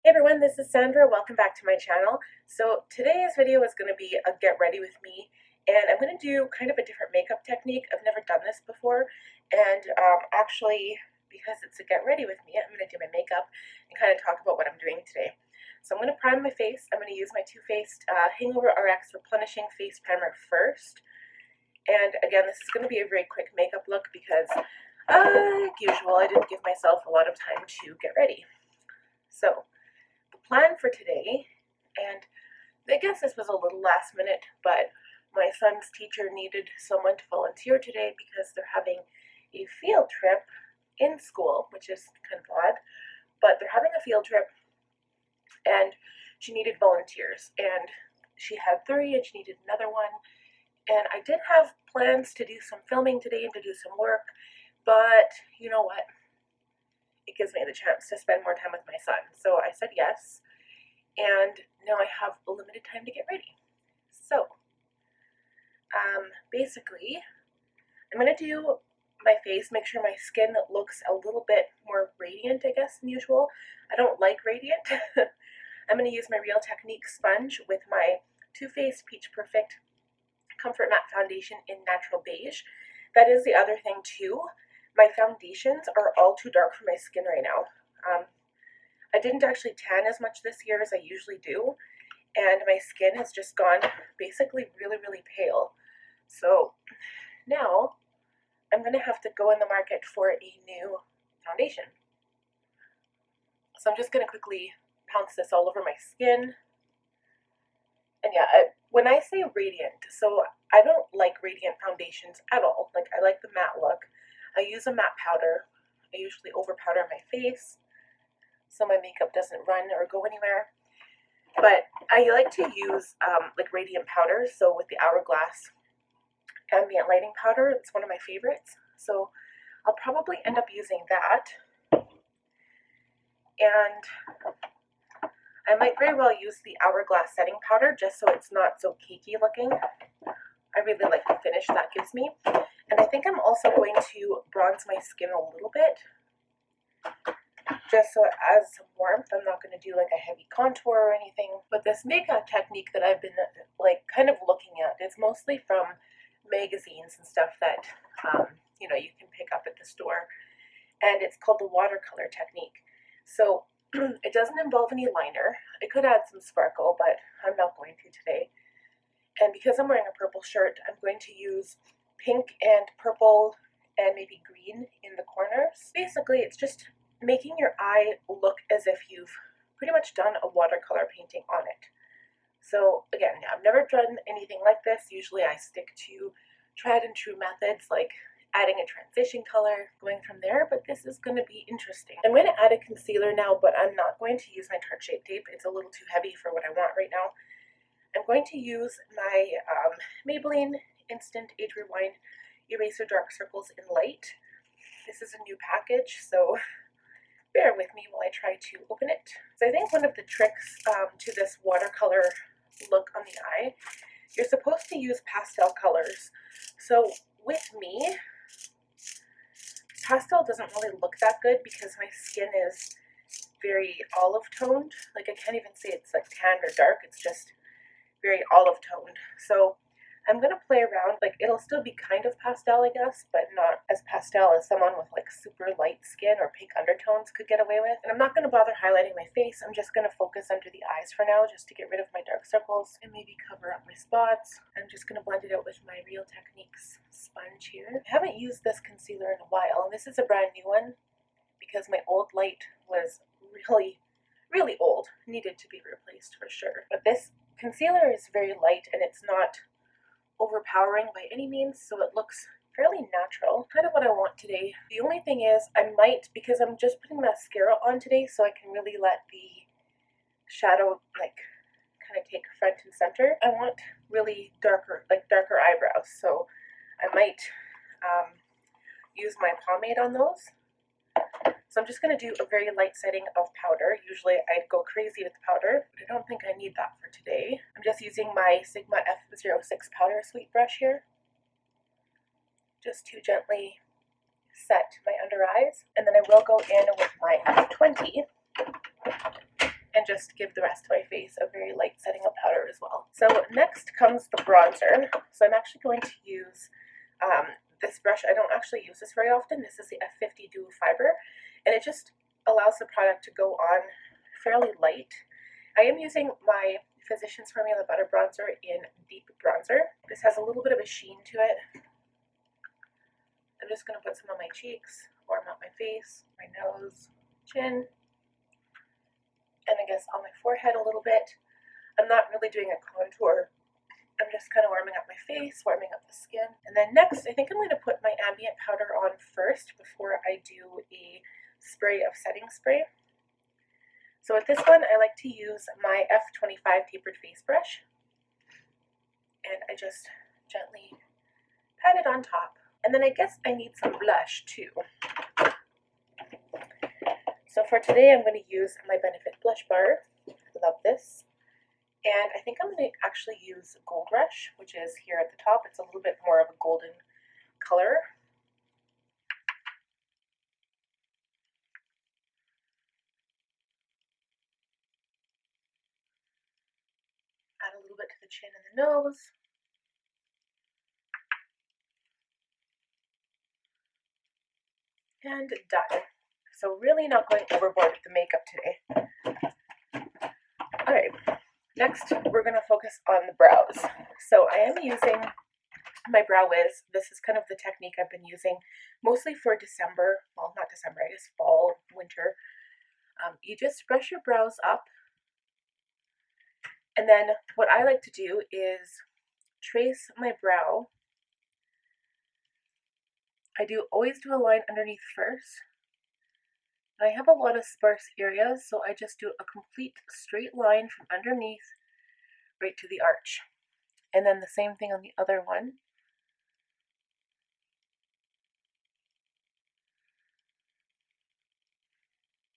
Hey everyone, this is Sandra. Welcome back to my channel. So today's video is going to be a get ready with me, and I'm going to do kind of a different makeup technique. I've never done this before, and actually, because it's a get ready with me, I'm going to do my makeup and kind of talk about what I'm doing today. So I'm going to prime my face. I'm going to use my Too Faced Hangover RX Replenishing Face Primer first. And again, this is going to be a very quick makeup look because, like usual, I didn't give myself a lot of time to get ready. So plan for today, and I guess this was a little last minute, but my son's teacher needed someone to volunteer today because they're having a field trip in school, which is kind of odd, but they're having a field trip and she needed volunteers, and she had 3 and she needed another one. And I did have plans to do some filming today and to do some work, but you know what? It gives me the chance to spend more time with my son. So I said yes, and now I have a limited time to get ready. So, basically, I'm going to do my face, make sure my skin looks a little bit more radiant, I guess, than usual. I don't like radiant. I'm going to use my Real Technique sponge with my Too Faced Peach Perfect Comfort Matte Foundation in Natural Beige. That is the other thing, too. My foundations are all too dark for my skin right now. I didn't actually tan as much this year as I usually do, and my skin has just gone basically really, really pale. So now I'm going to have to go in the market for a new foundation. So I'm just going to quickly pounce this all over my skin. And yeah, when I say radiant, so I don't like radiant foundations at all. Like, I like the matte look. I use a matte powder. I usually over powder my face so my makeup doesn't run or go anywhere. But I like to use like radiant powder. So with the Hourglass Ambient lighting powder, it's one of my favorites. So I'll probably end up using that. And I might very well use the Hourglass setting powder just so it's not so cakey looking. I really like the finish that gives me. And I think I'm also going to bronze my skin a little bit, just so it adds some warmth. I'm not going to do like a heavy contour or anything. But this makeup technique that I've been like kind of looking at is mostly from magazines and stuff that you know, you can pick up at the store. And it's called the watercolor technique. So it doesn't involve any liner. I could add some sparkle, but I'm not going to today. And because I'm wearing a purple shirt, I'm going to use pink and purple and maybe green in the corners. Basically, it's just making your eye look as if you've pretty much done a watercolor painting on it. So again, I've never done anything like this. Usually I stick to tried and true methods like adding a transition color, going from there, but this is going to be interesting. I'm going to add a concealer now, but I'm not going to use my Tarte Shape Tape. It's a little too heavy for what I want right now. I'm going to use my Maybelline Instant Age Rewind Eraser Dark Circles in Light. This is a new package, so bear with me while I try to open it. So I think one of the tricks to this watercolor look on the eye, you're supposed to use pastel colors. So with me, pastel doesn't really look that good because my skin is very olive toned. Like, I can't even say it's like tan or dark, it's just very olive toned. So I'm going to play around. Like, it'll still be kind of pastel, I guess, but not as pastel as someone with like super light skin or pink undertones could get away with. And I'm not going to bother highlighting my face. I'm just going to focus under the eyes for now, just to get rid of my dark circles and maybe cover up my spots. I'm just going to blend it out with my Real Techniques sponge here. I haven't used this concealer in a while, and this is a brand new one because my old light was really, really old. Needed to be replaced for sure. But this concealer is very light and it's not overpowering by any means, so it looks fairly natural. Kind of what I want today. The only thing is, I might, because I'm just putting mascara on today so I can really let the shadow like kind of take front and center. I want really darker eyebrows, so I might use my pomade on those. So I'm just going to do a very light setting of powder. Usually I'd go crazy with powder, but I don't think I need that for today. I'm just using my Sigma F06 powder sweet brush here, just to gently set my under eyes. And then I will go in with my F20 and just give the rest of my face a very light setting of powder as well. So next comes the bronzer. So I'm actually going to use this brush. I don't actually use this very often. This is the F50 Duo Fiber, and it just allows the product to go on fairly light. I am using my Physicians Formula Butter Bronzer in Deep Bronzer. This has a little bit of a sheen to it. I'm just going to put some on my cheeks, warm up my face, my nose, chin, and I guess on my forehead a little bit. I'm not really doing a contour. I'm just kind of warming up my face, warming up the skin. And then next, I think I'm going to put my Ambient powder on first before I do a spray of setting spray. So with this one, I like to use my F25 tapered face brush. And I just gently pat it on top. And then I guess I need some blush too. So for today, I'm going to use my Benefit Blush Bar. Love this. And I think I'm going to actually use Gold Rush, which is here at the top. It's a little bit more of a golden color. Add a little bit to the chin and the nose. And done. So really not going overboard with the makeup today. Alright, next we're going to focus on the brows. So I am using my Brow Whiz. This is kind of the technique I've been using mostly for December. Well, not December, I guess fall, winter. You just brush your brows up. And then what I like to do is trace my brow. I always do a line underneath first. And I have a lot of sparse areas, so I just do a complete straight line from underneath right to the arch. And then the same thing on the other one.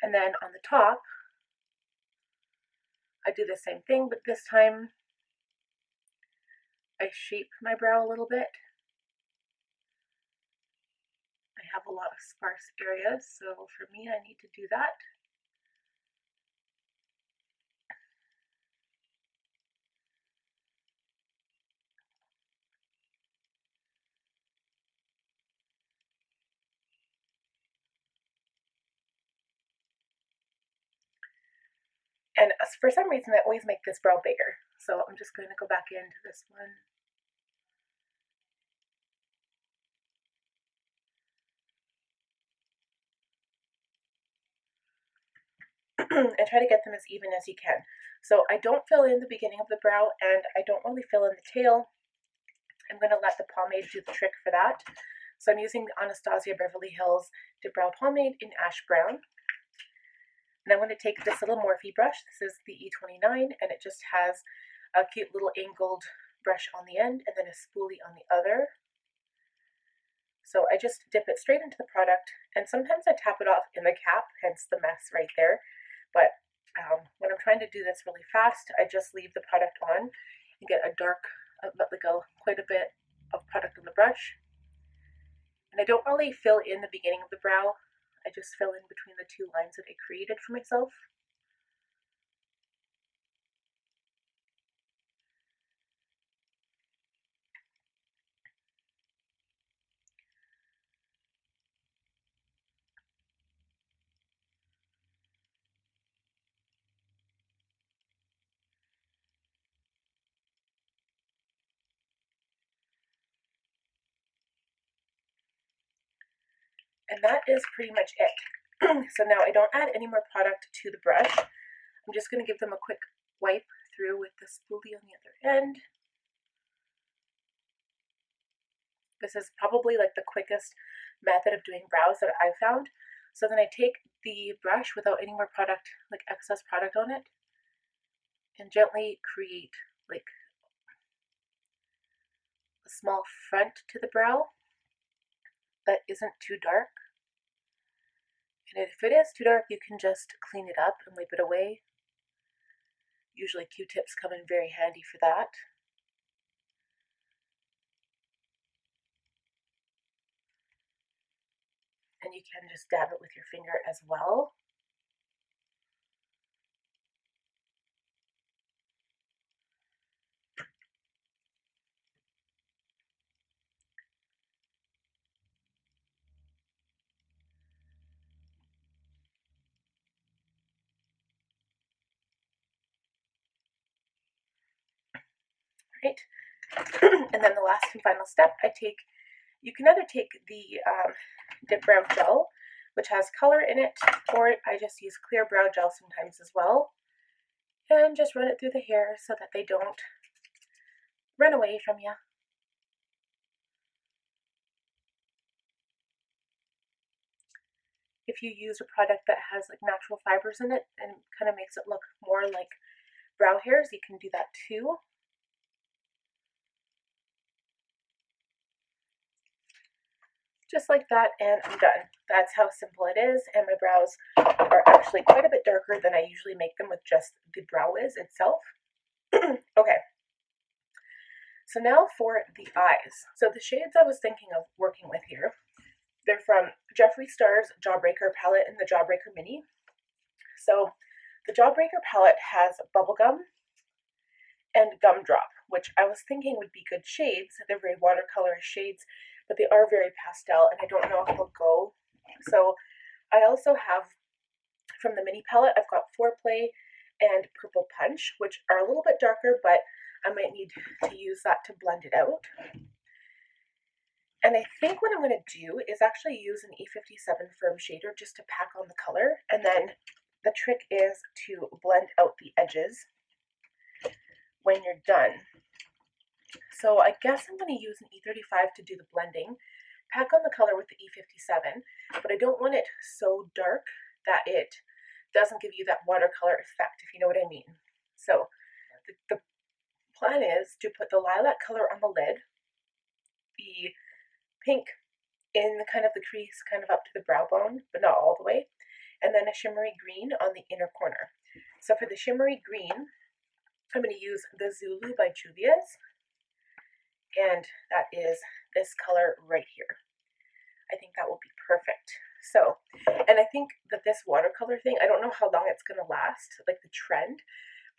And then on the top, I do the same thing, but this time I shape my brow a little bit. I have a lot of sparse areas, so for me, I need to do that. And for some reason, I always make this brow bigger. So I'm just going to go back into this one. And try to get them as even as you can. So I don't fill in the beginning of the brow, and I don't really fill in the tail. I'm going to let the pomade do the trick for that. So I'm using the Anastasia Beverly Hills Dip Brow Pomade in Ash Brown. And I'm going to take this little Morphe brush. This is the E29, and it just has a cute little angled brush on the end and then a spoolie on the other. So I just dip it straight into the product, and sometimes I tap it off in the cap, hence the mess right there. But when I'm trying to do this really fast, I just leave the product on and get a dark, quite a bit of product on the brush. And I don't really fill in the beginning of the brow. I just fill in between the two lines that I created for myself. And that is pretty much it. So now I don't add any more product to the brush. I'm just going to give them a quick wipe through with the spoolie on the other end. This is probably like the quickest method of doing brows that I've found. So then I take the brush without any more product, like excess product on it, and gently create like a small front to the brow that isn't too dark. And if it is too dark, you can just clean it up and wipe it away. Usually Q-tips come in very handy for that. And you can just dab it with your finger as well. right? And then the last and final step, you can either take the Dip Brow Gel, which has color in it, or I just use clear brow gel sometimes as well, and just run it through the hair so that they don't run away from you. If you use a product that has like natural fibers in it and kind of makes it look more like brow hairs, you can do that too. Just like that, and I'm done. That's how simple it is, and my brows are actually quite a bit darker than I usually make them with just the Brow Whiz itself. Okay, so now for the eyes. So the shades I was thinking of working with here, they're from Jeffree Star's Jawbreaker palette and the Jawbreaker Mini. So the Jawbreaker palette has Bubblegum and Gumdrop, which I was thinking would be good shades. They're very watercolor shades, but they are very pastel, and I don't know if they'll go. So I also have, from the mini palette, I've got Foreplay and Purple Punch, which are a little bit darker, but I might need to use that to blend it out. And I think what I'm going to do is actually use an E57 firm shader just to pack on the color, and then the trick is to blend out the edges when you're done. So I guess I'm going to use an E35 to do the blending, pack on the color with the E57, but I don't want it so dark that it doesn't give you that watercolor effect, if you know what I mean. So the plan is to put the lilac color on the lid, the pink in the kind of the crease, kind of up to the brow bone, but not all the way, and then a shimmery green on the inner corner. So for the shimmery green, I'm going to use the Zulu by Juvia's, and that is this color right here. I think that will be perfect. So, and I think that this watercolor thing, I don't know how long it's going to last, like the trend,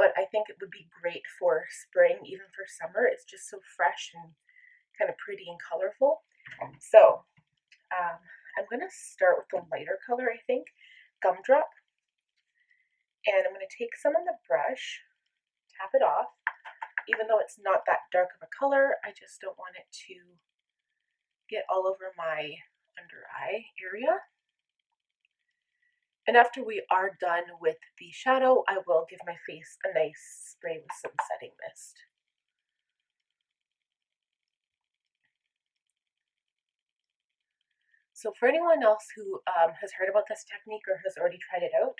but I think it would be great for spring, even for summer. It's just so fresh and kind of pretty and colorful. So I'm going to start with the lighter color, I think, Gumdrop. And I'm going to take some on the brush, tap it off. Even though it's not that dark of a color, I just don't want it to get all over my under eye area. And after we are done with the shadow, I will give my face a nice spray with some setting mist. So for anyone else who has heard about this technique or has already tried it out,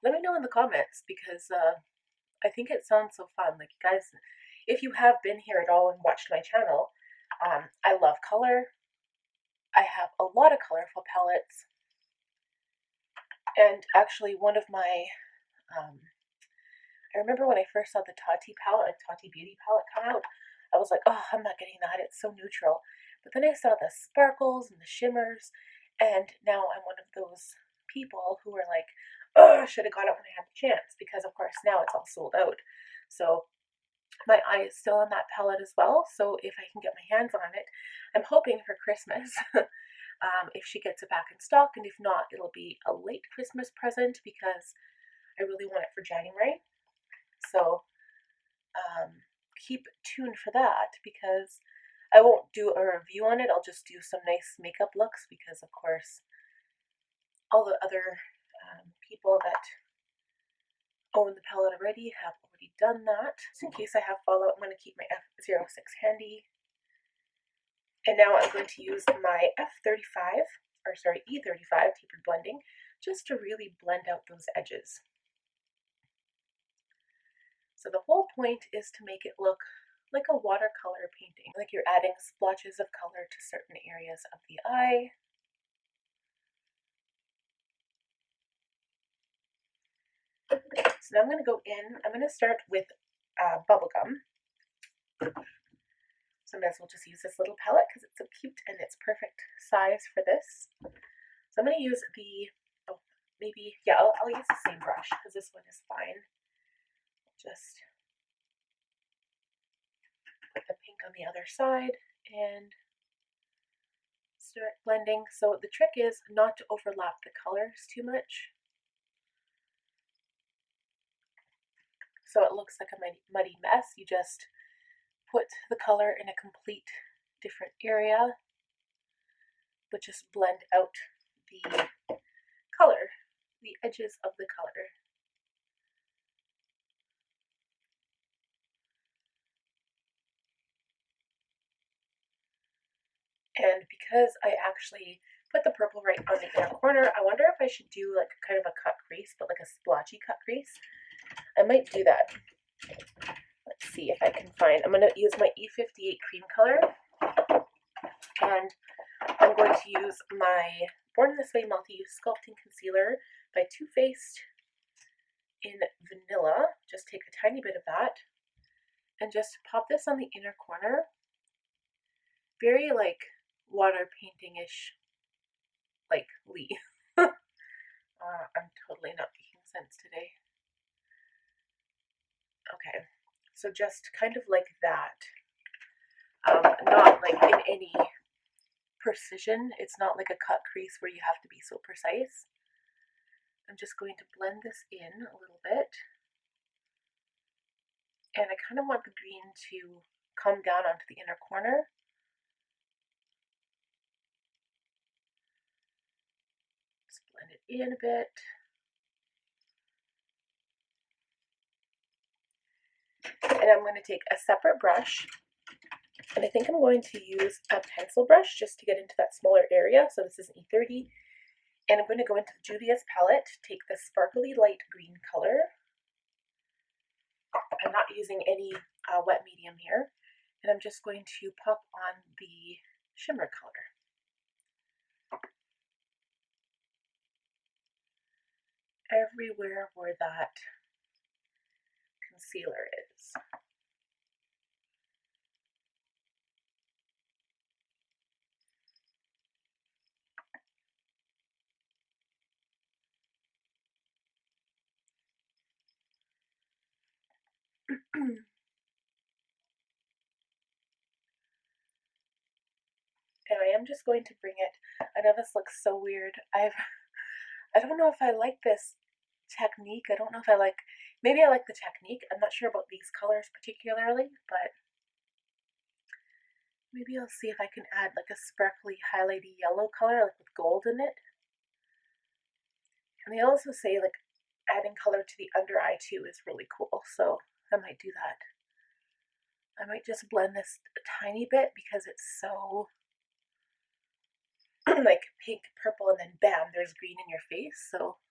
let me know in the comments, because I think it sounds so fun. Like, you guys, if you have been here at all and watched my channel, I love color. I have a lot of colorful palettes. And actually one of my, I remember when I first saw the Tati palette, like Tati Beauty palette come out, I was like, oh, I'm not getting that, it's so neutral. But then I saw the sparkles and the shimmers, and now I'm one of those people who are like, oh, I should have got it when I had the chance, because of course now it's all sold out. So my eye is still on that palette as well, so if I can get my hands on it, I'm hoping for Christmas. If she gets it back in stock, and if not, it'll be a late Christmas present, because I really want it for January. So keep tuned for that, because I won't do a review on it. I'll just do some nice makeup looks, because of course all the other people that own the palette already have already done that. Just in case I have fallout, I'm going to keep my F06 handy. And now I'm going to use my E35 tapered blending, just to really blend out those edges. So the whole point is to make it look like a watercolor painting, like you're adding splotches of color to certain areas of the eye. So now I'm going to go in, I'm going to start with Bubblegum. So I might as well just use this little palette because it's so cute and it's perfect size for this. So I'm going to use the, I'll use the same brush because this one is fine. Just put the pink on the other side and start blending. So the trick is not to overlap the colors too much, so it looks like a muddy mess. You just put the color in a complete different area, but just blend out the color, the edges of the color. And because I actually put the purple right on the inner corner, I wonder if I should do like kind of a cut crease, but like a splotchy cut crease. I might do that. Let's see if I can find, I'm going to use my E58 cream color, and I'm going to use my Born This Way Multi-Use Sculpting Concealer by Too Faced in Vanilla. Just take a tiny bit of that and just pop this on the inner corner. Very like water painting-ish, like Lee. I'm totally not making sense today. Okay, so just kind of like that. Not like in any precision. It's not like a cut crease where you have to be so precise. I'm just going to blend this in a little bit. And I kind of want the green to come down onto the inner corner. Just blend it in a bit. And I'm going to take a separate brush, and I think I'm going to use a pencil brush just to get into that smaller area. So this is an E30, and I'm going to go into Juvia's palette, take the sparkly light green color. I'm not using any wet medium here, and I'm just going to pop on the shimmer color. Everywhere where that concealer is. And I am just going to bring it. I know this looks so weird. I don't know if I like this technique. I don't know if I like, maybe I like the technique. I'm not sure about these colors particularly, but maybe I'll see if I can add like a sparkly highlighty yellow color, like with gold in it. And they also say like adding color to the under eye too is really cool, so I might do that. I might just blend this a tiny bit because it's so like pink, purple, and then bam, there's green in your face. So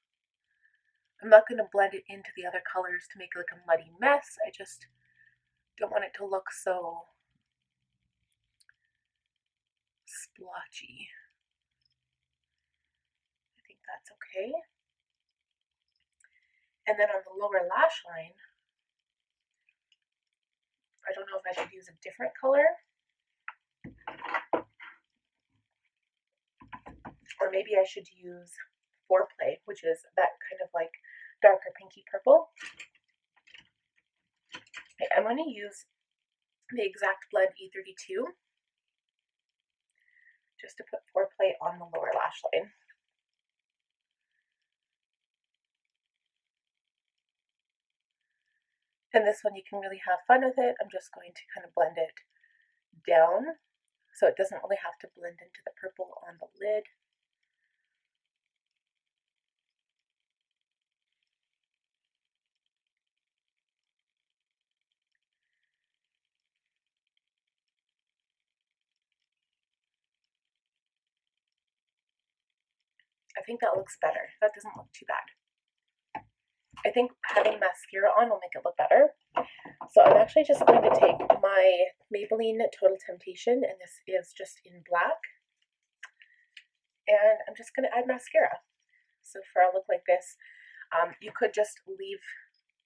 I'm not going to blend it into the other colors to make it like a muddy mess. I just don't want it to look so splotchy. I think that's okay. And then on the lower lash line, I don't know if I should use a different color, or maybe I should use Foreplay, which is that kind of like darker pinky purple. Okay, I'm going to use the Exact Blend E32 just to put Foreplay on the lower lash line. And this one you can really have fun with it. I'm just going to kind of blend it down so it doesn't really have to blend into the purple on the lid. I think that looks better. That doesn't look too bad. I think having mascara on will make it look better. So I'm actually just going to take my Maybelline Total Temptation, and this is just in black. And I'm just going to add mascara. So for a look like this, you could just leave,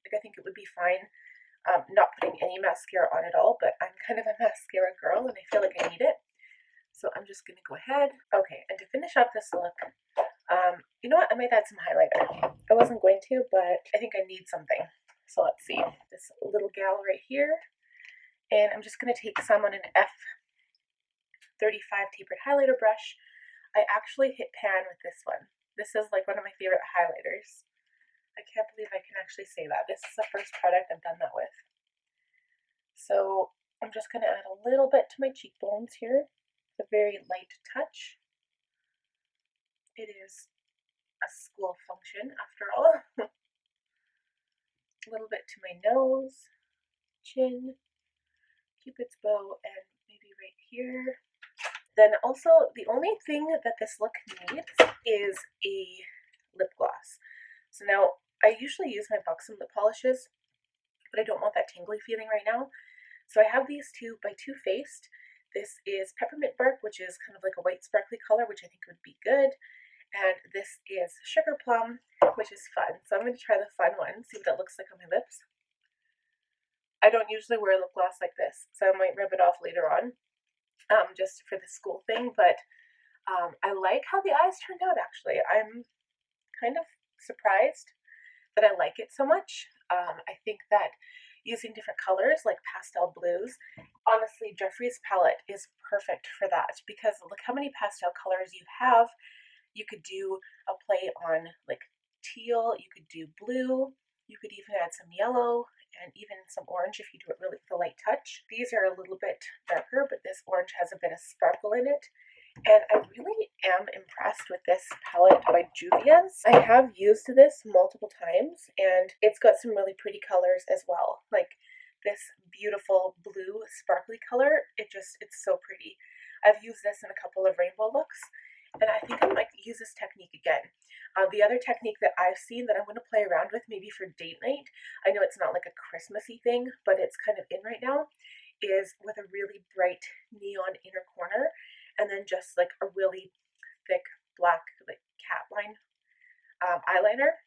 like I think it would be fine not putting any mascara on at all, but I'm kind of a mascara girl and I feel like I need it. So I'm just going to go ahead. Okay, and to finish up this look, you know what, I might add some highlighter. I wasn't going to, but I think I need something. So let's see, this little gal right here. And I'm just going to take some on an F35 tapered highlighter brush. I actually hit pan with this one. This is like one of my favorite highlighters. I can't believe I can actually say that. This is the first product I've done that with. So I'm just going to add a little bit to my cheekbones here. A very light touch. It is a school function after all. A little bit to my nose, chin, Cupid's bow, and maybe right here. Then also, the only thing that this look needs is a lip gloss. So now, I usually use my Buxom lip polishes, but I don't want that tingly feeling right now. So I have these two by Too Faced. This is Peppermint Bark, which is kind of like a white sparkly color, which I think would be good. And this is Sugar Plum, which is fun. So I'm going to try the fun one, see what it looks like on my lips. I don't usually wear lip gloss like this, so I might rub it off later on, just for the school thing. But I like how the eyes turned out, actually. I'm kind of surprised that I like it so much. I think that using different colors like pastel blues, honestly, Jeffree's palette is perfect for that, because look how many pastel colors you have. You could do a play on like teal, you could do blue, you could even add some yellow and even some orange if you do it really with a light touch. These are a little bit darker, but this orange has a bit of sparkle in it. And I really am impressed with this palette by Juvia's. I have used this multiple times, and it's got some really pretty colors as well. Like this beautiful blue sparkly color, it's so pretty. I've used this in a couple of rainbow looks, and I think I might use this technique again. The other technique that I've seen that I'm going to play around with maybe for date night, I know it's not like a Christmassy thing, but it's kind of in right now, is with a really bright neon inner corner, and then just like a really thick black like cat line eyeliner,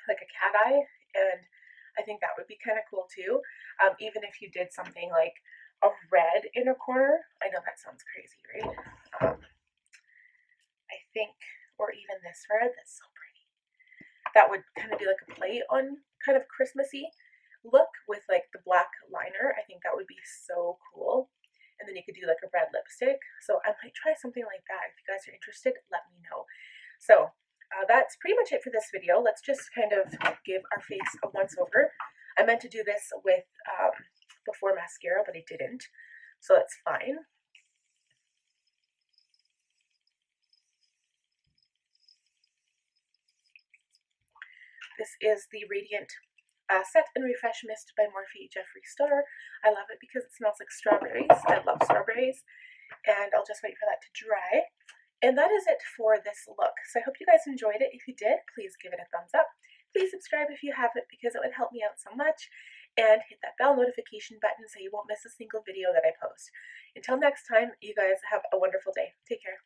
like a cat eye, and I think that would be kind of cool too. Even if you did something like a red inner corner, I know that sounds crazy, right? I think, or even this red, that's so pretty. That would kind of be like a play on kind of Christmassy look with like the black liner. I think that would be so cool. And then you could do like a red lipstick. So I might try something like that. If you guys are interested, let me know. So that's pretty much it for this video. Let's just kind of give our face a once over. I meant to do this with before mascara, but I didn't. So that's fine. This is the Radiant Set and Refresh Mist by Morphe Jeffree Star. I love it because it smells like strawberries. I love strawberries. And I'll just wait for that to dry. And that is it for this look. So I hope you guys enjoyed it. If you did, please give it a thumbs up. Please subscribe if you haven't, because it would help me out so much. And hit that bell notification button so you won't miss a single video that I post. Until next time, you guys have a wonderful day. Take care.